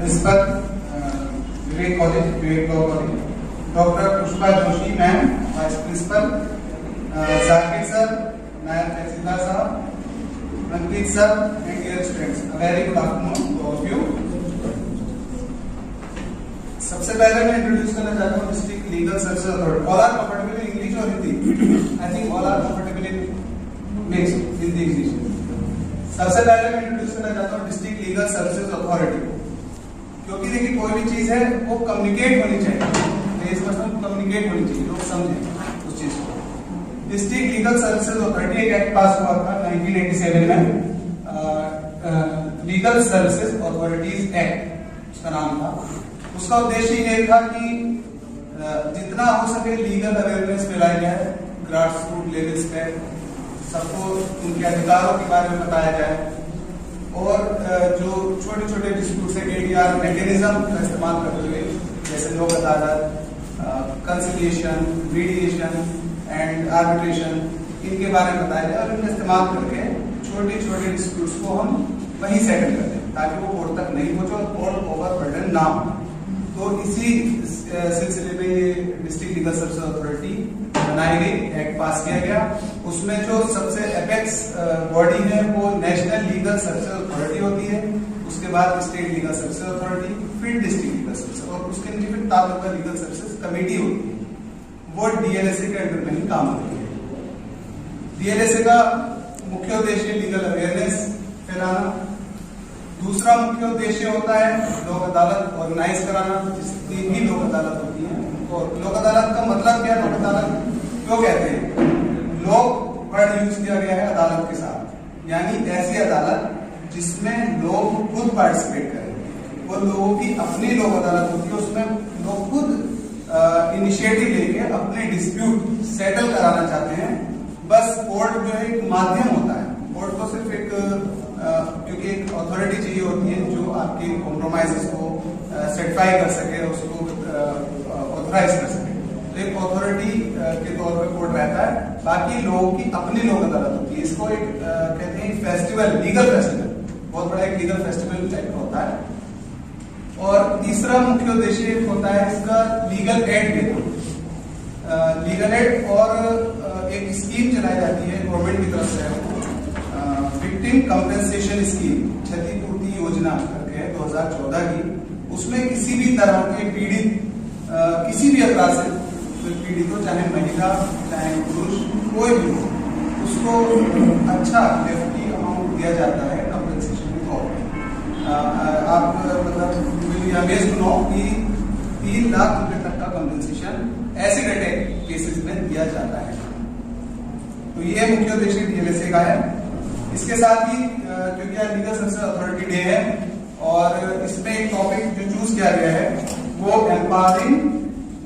Principal Vivek law college, doctor Pushpa Joshi ma'am vice principal, Zakir sir, नायब तहसीलदार साहब, Ankit sir and dear students, a very good afternoon to all of you. सबसे पहले मैं introduce करना चाहता हूँ district legal services authority. All are comfortable in English और Hindi? I think all are comfortable in mix Hindi English. सबसे पहले मैं इंट्रोड्यूस करना चाहता हूँ डिस्ट्रिक्ट लीगल सर्विसेज अथॉरिटी, क्योंकि देखिए कोई भी चीज है वो कम्युनिकेट होनी चाहिए, इस पर्सन कम्युनिकेट होनी चाहिए, लोग समझें उस चीज को। डिस्ट्रिक्ट लीगल सर्विसेज अथॉरिटी एक एक्ट पास हुआ था 1987 में, लीगल सर्विसेज अथॉरिटीज एक्ट उसका नाम था। उसका उद्देश्य ये था कि जितना हो सके लीगल अवेयरनेस फैलाई जाए, ग्रास रूट लेवल्स पे सबको उनके अधिकारों के बारे में बताया जाए, और जो छोटे छोटे डिस्प्यूट है ADR मैकेनिज्म का इस्तेमाल करते हुए, जैसे लोक अदालत, कंसिलिएशन, मीडिएशन एंड आर्बिट्रेशन, इनके बारे में बताया जाए और इनका इस्तेमाल करके छोटे छोटे डिस्प्यूट्स को हम वहीं सेटल कर दें ताकि वो कोर्ट तक नहीं पहुंचे और कोर्ट ओवर बर्डन ना हो। तो इसी सिलसिले में ये डिस्ट्रिक्ट लीगल सर्विसेज अथॉरिटी बनाई गई, एक्ट पास किया गया। उसमें जो सबसे एपेक्स बॉडी है वो नेशनल लीगल सर्विसेज अथॉरिटी होती है, उसके बाद स्टेट लीगल सर्विसेज अथॉरिटी, फिर डिस्ट्रिक्ट लीगल सर्विसेज, और उसके नीचे फिर तालुका लीगल सर्विसेज कमेटी होती है, वो DLSA के अंडर में ही काम करती है। DLSA का मुख्य उद्देश्य लीगल अवेयरनेस फैलाना, दूसरा मुख्य उद्देश्य होता है लोक अदालत ऑर्गेनाइज कराना, जितनी भी लोक अदालत होती है। और लोक अदालत का मतलब क्या है, लोक अदालत क्यों कहते हैं? लोक वर्ड यूज किया गया है अदालत के साथ, यानी ऐसी अदालत जिसमें लोग खुद पार्टिसिपेट करें, और लोगों की अपनी लोक अदालत होती है, उसमें लोग खुद इनिशिएटिव लेके अपने डिस्प्यूट सेटल कराना चाहते हैं। बस कोर्ट जो है एक माध्यम होता है, कोर्ट को सिर्फ एक क्योंकि एक अथॉरिटी चाहिए होती है जो आपके कॉम्प्रोमाइजेस को सेटिफाई कर सके, उसको ऑथराइज कर सके। तो एक अथॉरिटी के तौर पे कोर्ट रहता है, बाकी लोगों की अपनी लोक अदालत होती है। इसको एक कहते हैं फेस्टिवल, लीगल फेस्टिवल, बहुत बड़ा एक लीगल फेस्टिवल टाइप का होता है। और तीसरा मुख्य उद्देश्य होता है इसका लीगल एड देना, लीगल एड, और एक स्कीम चलाई जाती है गवर्नमेंट की तरफ से, विक्टिम कंपेंसेशन स्कीम, क्षतिपूर्ति योजना करके 2014 की। उसमें किसी भी तरह के पीड़ित, किसी भी अपराध से पीड़ित हो, चाहे महिला चाहे पुरुष कोई भी हो, उसको अच्छा लेफ्टी अमाउंट दिया जाता है कंपेंसेशन के तौर पे। आप मतलब अमेज नो कि 3 लाख रुपए तक का कंपेंसेशन एसिड अटैक केसेस में दिया जाता है। तो ये मुख्य उद्देश्य DLSA का है। इसके साथ ही क्योंकि आज लीगल सर्विसेज अथॉरिटी डे है, और इसमें एक टॉपिक जो चूज किया गया है वो empowering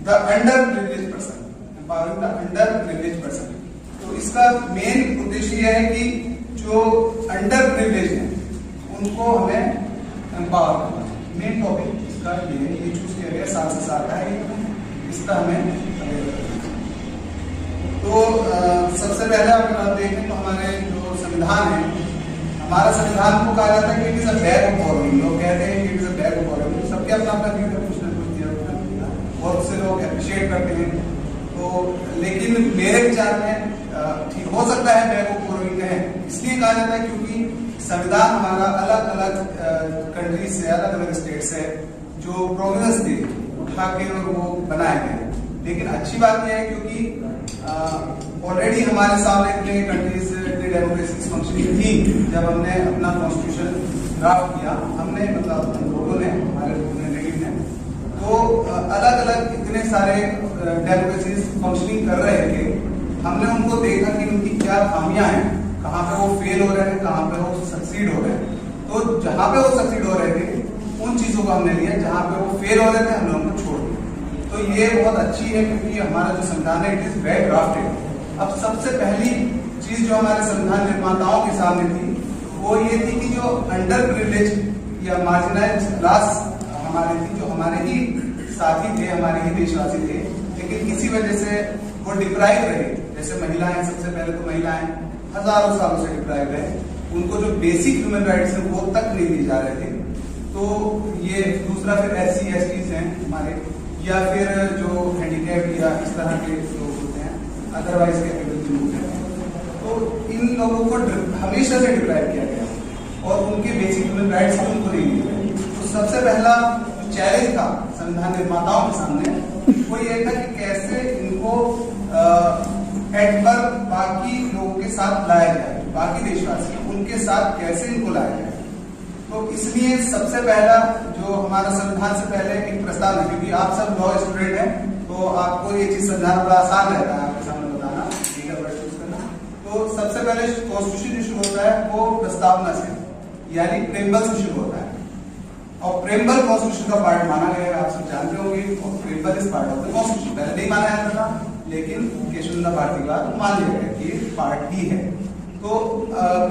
the under privileged person, empowering the under privileged person. तो इसका मेन उद्देश्य यह है कि जो अंडर प्रिविलेज है उनको हमें एम्पावर करना। मेन टॉपिक इसका ये चूज किया गया, साल से साल का है, इसका हमें। तो सबसे पहले अगर आप देखें तो हमारे जो संविधान है, हमारा संविधान को कहा जाता है कि it is a bag of borrowing. लोग कहते हैं कि it is a bag of borrowing, सबके अपना अपना व्यू है, कुछ ना कुछ दिया, बहुत से लोग अप्रिशिएट करते हैं। तो लेकिन मेरे विचार में ठीक हो सकता है बैग ऑफ बॉरोइंग है, इसलिए कहा जाता है क्योंकि संविधान हमारा अलग अलग कंट्रीज से, अलग अलग स्टेट से जो प्रोविजंस थे उठा के और वो बनाए गए। लेकिन अच्छी बात यह है क्योंकि ऑलरेडी हमारे सामने इतने कंट्रीज, इतनी डेमोक्रेसीज फंक्शनिंग थी जब हमने अपना कॉन्स्टिट्यूशन ड्राफ्ट किया, हमने मतलब हम लोगों ने, हमारे रिप्रेजेंटेटिव ने, तो अलग अलग इतने सारे डेमोक्रेसीज फंक्शनिंग कर रहे थे। हमने उनको देखा कि उनकी क्या खामियां हैं, कहाँ पे वो फेल हो रहे हैं, कहाँ पे वो सक्सीड हो रहे हैं। तो जहाँ पे वो सक्सीड हो रहे थे उन चीजों को हमने लिया, जहाँ पे वो फेल हो रहे थे हमने उनको छोड़ दिया। तो ये बहुत अच्छी है क्योंकि हमारा जो संविधान है इट इज वेल ड्राफ्टेड। अब सबसे पहली चीज जो हमारे संविधान निर्माताओं के सामने थी वो ये थी कि जो अंडर प्रिविलेज या मार्जिनाइज क्लास हमारे थी, जो हमारे ही साथी थे, हमारे ही देशवासी थे, लेकिन किसी वजह से वो डिप्राइव रहे। जैसे महिलाएं, सबसे पहले तो महिलाएं हजारों सालों से डिप्राइव रहे, उनको जो बेसिक ह्यूमन राइट्स है वो तक नहीं दिए जा रहे थे। तो ये दूसरा फिर SC STs हैं हमारे, या फिर जो हैंडीकैप या इस तरह के लोग होते हैं, अदरवाइज कैपेबल लोग हैं, तो इन लोगों को हमेशा से डिप्राइव किया गया और उनके बेसिक ह्यूमन राइट्स भी उनको नहीं मिले। तो सबसे पहला चैलेंज था संविधान निर्माताओं के सामने वो ये था कि कैसे इनको एट पर बाकी लोगों के साथ लाया जाए, बाकी देशवासी उनके साथ कैसे इनको लाया जाए। तो इसलिए सबसे पहला जो हमारा संविधान से पहले एक प्रस्ताव है, क्योंकि आप सब लॉ स्टूडेंट हैं तो आपको ये चीज समझाना बड़ा आसान रहता है, आपके सामने बताना, लीगल वर्ड यूज करना। तो सबसे पहले कॉन्स्टिट्यूशन जो शुरू होता है वो प्रस्तावना से, यानी प्रेम्बल से शुरू होता है, और प्रेम्बल कॉन्स्टिट्यूशन का पार्ट माना गया है, आप सब जानते होंगे। और प्रेम्बल इस पार्ट ऑफ द कॉन्स्टिट्यूशन, पहले नहीं माना जाता था, लेकिन केशवचंद्र भारती के बाद मान लिया गया कि ये पार्ट ही है। तो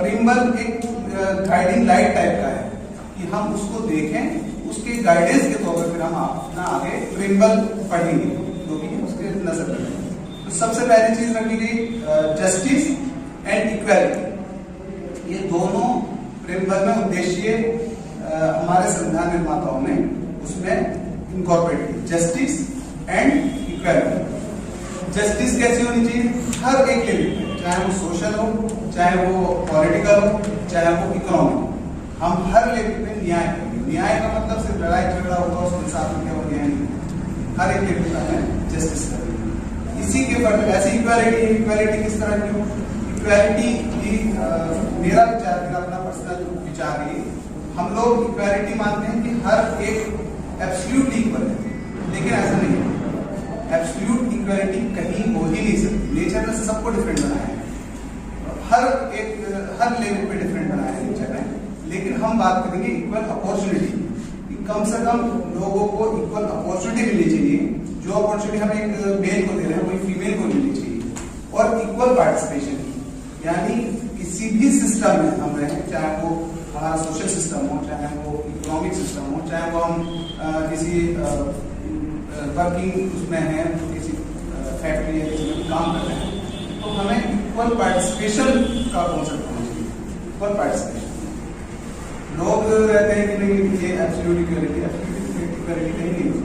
प्रेम्बल एक गाइडिंग लाइट टाइप का है कि हम उसको देखें, उसके गाइडेंस के तौर पर फिर हम अपना आगे प्रेम्बल पढ़ेंगे, जो कि उसके नजर में। तो सबसे पहली चीज रखी गई जस्टिस एंड इक्वालिटी। ये दोनों प्रेम्बल में उद्देश्य हमारे संविधान निर्माताओं ने उसमें इनकॉर्पोरेट की, जस्टिस एंड इक्वालिटी। जस्टिस कैसी होनी चाहिए? हर एक लेवल पे, चाहे वो सोशल हो, चाहे वो पॉलिटिकल हो, चाहे वो इकोनॉमिक, हम हर लेवल पे न्याय करेंगे। न्याय का मतलब सिर्फ लड़ाई झगड़ा होगा उसके साथ में केवल न्याय नहीं, हर एक लेवल पे हमें जस्टिस करेंगे। इसी के पर ऐसी इक्वालिटी किस तरह की हो? इक्वालिटी भी मेरा विचार, मेरा अपना पर्सनल विचार है, हम लोग इक्वालिटी मानते हैं कि हर एक एब्सोल्यूटली इक्वल है, लेकिन ऐसा नहीं है। एब्सोल्यूट इक्वालिटी कहीं हो ही नहीं सकती, नेचर ने सबको डिफरेंट बनाया है, हर लेवल पे डिफरेंट बनाया है नेचर ने। लेकिन हम बात करेंगे इक्वल अपॉर्चुनिटी, कम से कम लोगों को इक्वल अपॉर्चुनिटी मिलनी चाहिए, जो अपॉर्चुनिटी हम एक मेल को दे रहे हैं वही फीमेल को मिलनी चाहिए, और इक्वल पार्टिसिपेशन, यानी किसी भी सिस्टम में हम रहें, चाहे वो हमारा सोशल सिस्टम हो, चाहे वो इकोनॉमिक सिस्टम हो, चाहे वो हम किसी वर्किंग उसमें हैं, किसी फैक्ट्री या किसी में काम कर रहे हैं, तो हमें इक्वल पार्टिसिपेशन का कॉन्सेप्ट होना चाहिए। इक्वल पार्टिसिपेशन, लोग रहते हैं कि नहीं ये एब्सोल्यूट इक्वालिटी कहीं नहीं हो,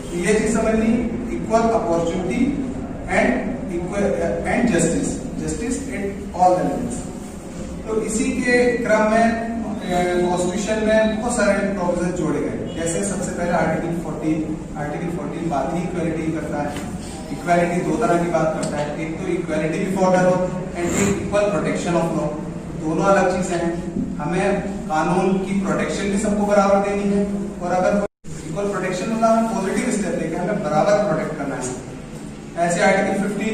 तो ये चीज समझनी, equal opportunity and justice at all the levels. तो इसी के क्रम में कॉन्स्टिट्यूशन में बहुत सारे प्रोविजन जोड़े गए। जैसे सबसे पहले आर्टिकल 14 बात ही इक्वालिटी करता है। इक्वालिटी दो तरह की बात करता है, एक तो equality before the law and एक इक्वल प्रोटेक्शन ऑफ लॉ, दोनों अलग चीजें हैं। हमें कानून की प्रोटेक्शन भी सबको बराबर देनी है, और अगर इक्वल प्रोटेक्शन मतलब हम पॉजिटिव स्टेप लेके हमें बराबर प्रोटेक्ट करना है। ऐसे आर्टिकल 15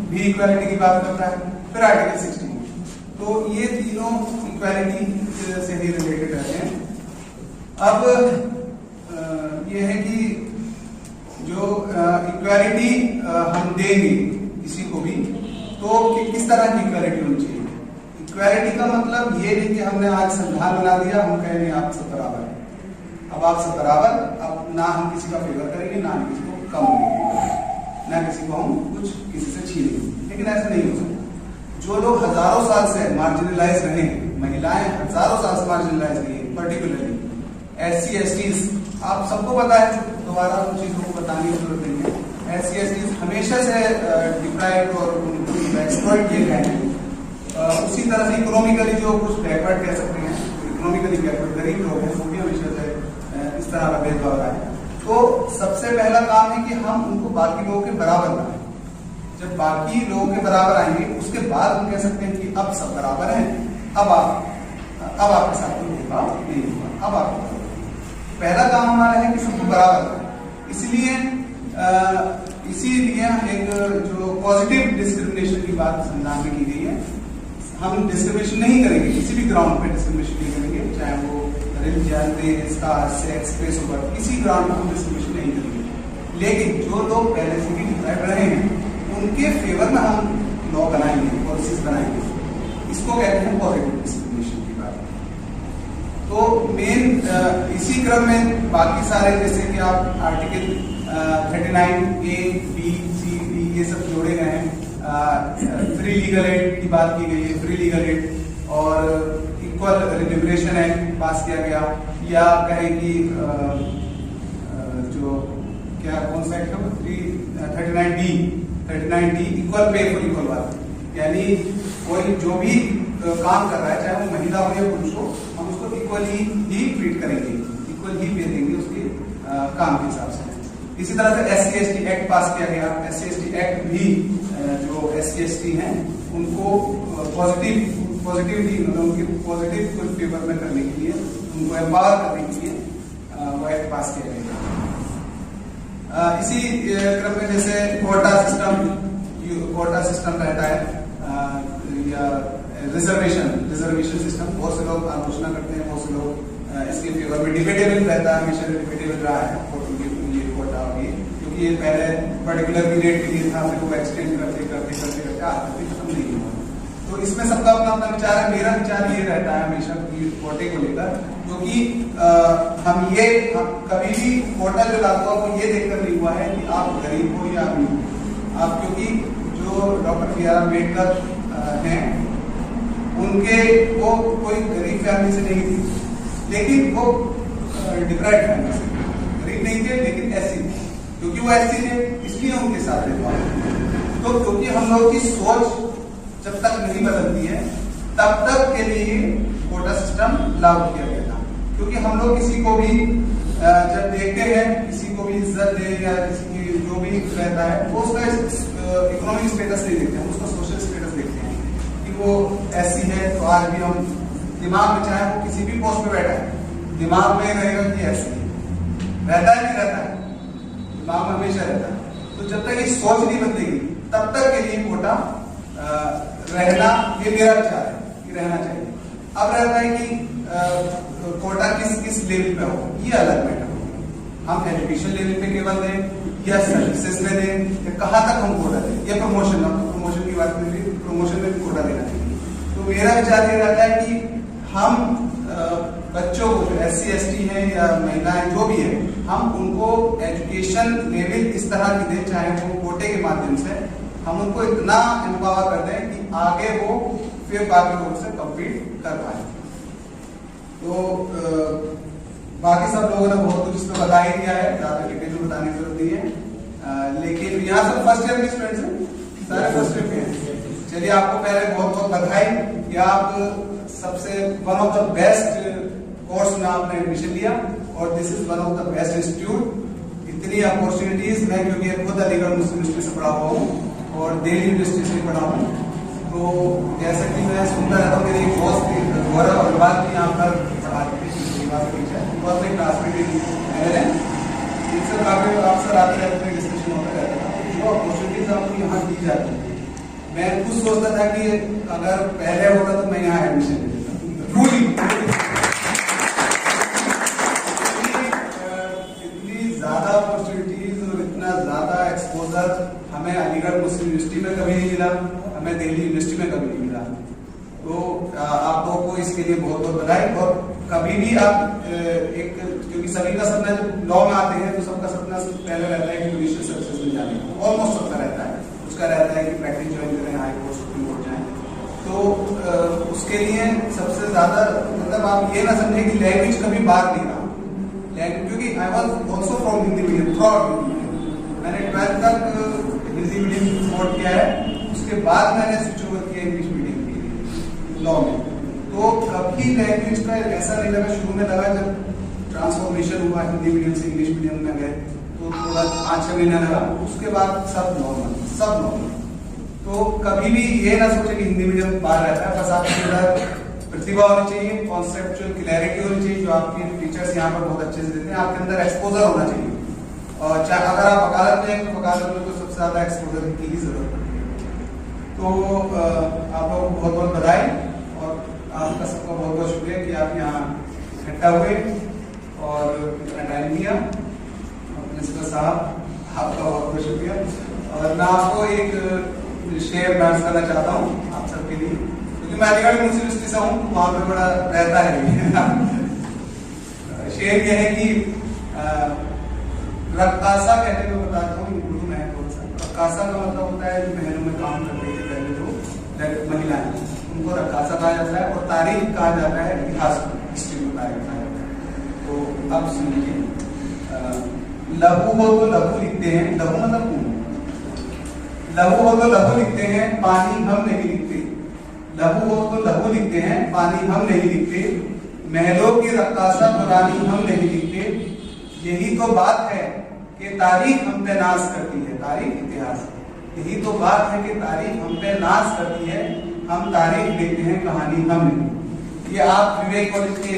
भी इक्वालिटी की बात करता है। फिर आर्टिकल 16, तो ये तीनों इक्वालिटी से ही रिलेटेड रहते हैं। अब ये है कि जो इक्वालिटी हम देंगे किसी को भी, तो किस तरह की इक्वालिटी होनी चाहिए? इक्वालिटी का मतलब ये नहीं कि हमने आज संविधान बना दिया, हम कहेंगे आप सब बराबर है, अब आप सब बराबर, अब ना हम किसी का फेवर करेंगे, ना किसी को कम करेंगे, ना किसी को हम कुछ किसी से छीनेंगे। लेकिन ऐसा नहीं हो सकता। जो लोग हजारों साल से मार्जिनलाइज रहे हैं, महिलाएं हजारों साल से मार्जिनलाइज रही है, पर्टिकुलरली SC STs, आप सबको पता है, दोबारा उन चीजों को बताने की जरूरत नहीं है। SC STs हमेशा से डिप्राइव्ड और एक्सप्लॉइट किए गए हैं। उसी तरह से इकोनॉमिकली जो कुछ बैकवर्ड कह सकते हैं, इकोनॉमिकली बैकवर्ड गरीब लोग हैं, वो भी हमेशा से इस तरह का भेदभाव रहा है। तो सबसे पहला काम है कि हम उनको बाकी लोगों के बराबर बनाएं। जब बाकी लोगों के बराबर आएंगे, उसके बाद हम कह सकते हैं कि अब सब बराबर हैं, अब आपके साथ कोई भेदभाव नहीं होगा, अब आप पहला काम हमारा है कि सबको बराबर करें। इसीलिए एक जो पॉजिटिव डिस्क्रिमिनेशन की बात संविधान में की गई है, हम डिस्क्रिमिनेशन नहीं करेंगे, किसी भी ग्राउंड पे डिस्क्रिमिनेशन नहीं करेंगे, चाहे वो religion, race, caste, sex, place of birth, किसी ग्राउंड पे हम डिस्क्रिमिनेशन नहीं करेंगे। लेकिन जो लोग पहले से भी डिप्राइव्ड रहे हैं, उनके फेवर में हम लॉ बनाएंगे, पॉलिसीज बनाएंगे। इसको कहते हैं पॉजिटिव डिस्क्रिमिनेशन की बात। तो मेन इसी क्रम में बाकी सारे, जैसे कि आप article 39A, B, C, D ये सब जोड़े गए हैं। फ्री लीगल एड की बात की गई है, फ्री लीगल एड, और इक्वल रिन्यूमरेशन एक्ट पास किया गया, या कहें कि जो क्या कौन सा एक्ट है 39D equal pay for equal work, यानी कोई जो भी काम कर रहा है चाहे वो महिला हो या पुरुष हो, हम उसको इक्वली ही ट्रीट करेंगे, इक्वल ही पे देंगे उसके काम के हिसाब से। इसी तरह से SC/ST एक्ट पास किया गया। SC/ST एक्ट भी जो SC/ST हैं उनको पॉजिटिवली मतलब उनकी पॉजिटिव फेवर में करने के लिए, उनको एम्पावर करने के लिए वो एक्ट पास किया गया। इसी क्रम में जैसे कोटा सिस्टम रहता है या रिजर्वेशन सिस्टम, बहुत से लोग आलोचना करते हैं, बहुत से लोग इसके फेवर में डिबेटेबल रहता है, हमेशा डिबेटेबल रहा है ये कोटा भी, क्योंकि ये पहले पर्टिकुलर पीरियड के लिए था, फिर वो एक्सटेंड करते आज तक खत्म नहीं हुआ। तो इसमें सबका अपना अपना विचार है। मेरा विचार ये रहता है हमेशा कोटे को लेकर, क्योंकि हम कभी भी कोटा जो लागू हुआ वो ये देखकर नहीं हुआ है कि आप गरीब हो या अमीर हो। आप क्योंकि जो डॉक्टर B.R. अम्बेडकर हैं उनके वो कोई गरीब फैमिली से नहीं थी, लेकिन वो डिप्राइव्ड फैमिली से, गरीब नहीं थे लेकिन ऐसी थी, क्योंकि वो ऐसी थे इसलिए उनके साथ रहता। तो क्योंकि हम लोग की सोच जब तक नहीं बदलती है तब तक के लिए कोटा सिस्टम लागू किया गया था, क्योंकि हम लोग किसी को भी जब देखते हैं, किसी को भी इज्जत दे या किसी की जो भी रहता है वो उसका इकोनॉमिक स्टेटस नहीं देखते हैं, उसका सोशल स्टेटस देखते हैं कि वो ऐसी है। तो आज भी हम दिमाग में चाहे वो किसी भी पोस्ट पे बैठा है, दिमाग में रहेगा कि ऐसी रहता है, नहीं रहता है, दिमाग में हमेशा रहता है। तो जब तक ये सोच नहीं बदलेगी तब तक के लिए कोटा रहना, ये मेरा विचार है कि रहना चाहिए। अब रहता है कि कोटा किस लेवल पे हो, ये अलग मैटर होगा। हम एजुकेशन लेवल पे केवल दें या सर्विसेज में दें या कहाँ तक हम कोटा दें, या प्रमोशन की बात करें, प्रमोशन में भी कोटा देना चाहिए। तो मेरा विचार ये रहता है कि हम बच्चों को जो SC/ST है या महिलाएं जो भी है, हम उनको एजुकेशन लेवल इस तरह की दें, चाहे वो कोटे के माध्यम से हम उनको इतना एम्पावर कर दें कि आगे वो फिर बाकी लोगों से कम्पीट कर पाए। तो बाकी सब लोगों ने बहुत कुछ इसमें बता ही दिया है, ज्यादा डिटेल में बताने की जरूरत नहीं है। लेकिन यहाँ सब फर्स्ट ईयर के स्टूडेंट्स हैं, सारे फर्स्ट ईयर के हैं। चलिए, आपको पहले बहुत बहुत बधाई कि आप सबसे one of the best course में आपने एडमिशन लिया, और this is one of the best institute. इतनी अपॉर्चुनिटीज, मैं क्योंकि खुद अलीगढ़ मुस्लिम यूनिवर्सिटी से पढ़ा हुआ हूँ और दिल्ली यूनिवर्सिटी से पढ़ा हूँ, तो जैसा कि मैं सुनता रहता हूँ, मेरी एक दोस्त थी गौरव अग्रवाल की यहाँ पर पढ़ाती थी, बहुत एक क्लासमेट है, इनसे काफी अक्सर आते रहते हैं, डिस्कशन होता रहता था। जो अपॉर्चुनिटीज आपको यहाँ दी जाती है, मैं खुद सोचता था कि अगर पहले होता तो मैं यहाँ एडमिशन ले लेता। ट्रूली इतनी ज्यादा अपॉर्चुनिटीज और इतना ज्यादा एक्सपोजर हमें अलीगढ़ मुस्लिम यूनिवर्सिटी में कभी नहीं मिला, हमें दिल्ली यूनिवर्सिटी में कभी नहीं मिला। तो आप लोगों को इसके लिए बहुत बहुत बधाई। और कभी भी आप एक, क्योंकि सभी का सपना जब लॉ में आते हैं तो सबका सपना पहले रहता है कि जुडिशियल सर्विसेज में जाने का, ऑलमोस्ट सबका रहता है। उसका रहता है कि प्रैक्टिस ज्वाइन करें, हाई कोर्ट, सुप्रीम कोर्ट जाएं। तो उसके लिए सबसे ज्यादा मतलब आप ये ना समझें कि लैंग्वेज कभी बात नहीं रहा, क्योंकि I was also from Hindi medium, through out मैंने 12th तक हिंदी मीडियम सपोर्ट किया है, उसके बाद मैंने स्विच ओवर किया इंग्लिश मीडियम के लिए लॉ में। तो कभी लैंग्वेज का ऐसा नहीं लगा, शुरू में लगा जब ट्रांसफॉर्मेशन हुआ हिंदी मीडियम से इंग्लिश मीडियम में गए तो थोड़ा 5-6 महीना लगा, उसके बाद सब नॉर्मल। तो कभी भी ये ना सोचे कि हिंदी मीडियम बाहर रहता है, बस आपके अंदर प्रतिभा होनी चाहिए, कॉन्सेप्चुअल क्लैरिटी होनी चाहिए, जो आपके टीचर्स यहाँ पर बहुत अच्छे से देते हैं, आपके अंदर एक्सपोजर होना चाहिए। और अगर आप वकालत में हैं तो वकालत में तो सबसे ज्यादा एक्सपोजर की ही जरूरत पड़ती है। तो आप लोगों को बहुत बहुत बधाई और आपका सबका बहुत बहुत शुक्रिया कि आप यहाँ इकट्ठा हुए और इतना टाइम दिया। प्रिंसिपल साहब, आपका बहुत बहुत शुक्रिया। और मैं आपको एक शेयर डांस करना चाहता हूँ आप सबके लिए, क्योंकि मैं अलीगढ़ मुस्लिम यूनिवर्सिटी से हूँ, वहाँ पे बड़ा रहता है। शेयर यह है कि रक्कासा कहते हुए बताता हूँ, उर्दू में है थोड़ा सा। रक्कासा का मतलब होता है जो महलों में काम करते थे पहले, जो महिलाएं, उनको को रक्कासा कहा जाता है और तारीख कहा जाता है इतिहास को, हिस्ट्री को तारीख कहा जाता है। तो अब सुनिए, लघु हो तो लघु लिखते हैं, लघु मतलब पूर्ण, लघु हो तो लघु लिखते हैं, पानी हम नहीं लिखते। लघु हो तो लघु लिखते हैं, पानी हम नहीं लिखते। महलों की रक्कासा पुरानी हम नहीं लिखते। यही तो बात है कि तारीख हम पे नाज करती है, तारीख इतिहास। यही तो बात है कि तारीख हम पे नाज करती है, हम तारीख लिखते हैं, कहानी हम नहीं। ये आप विवेक कॉलेज के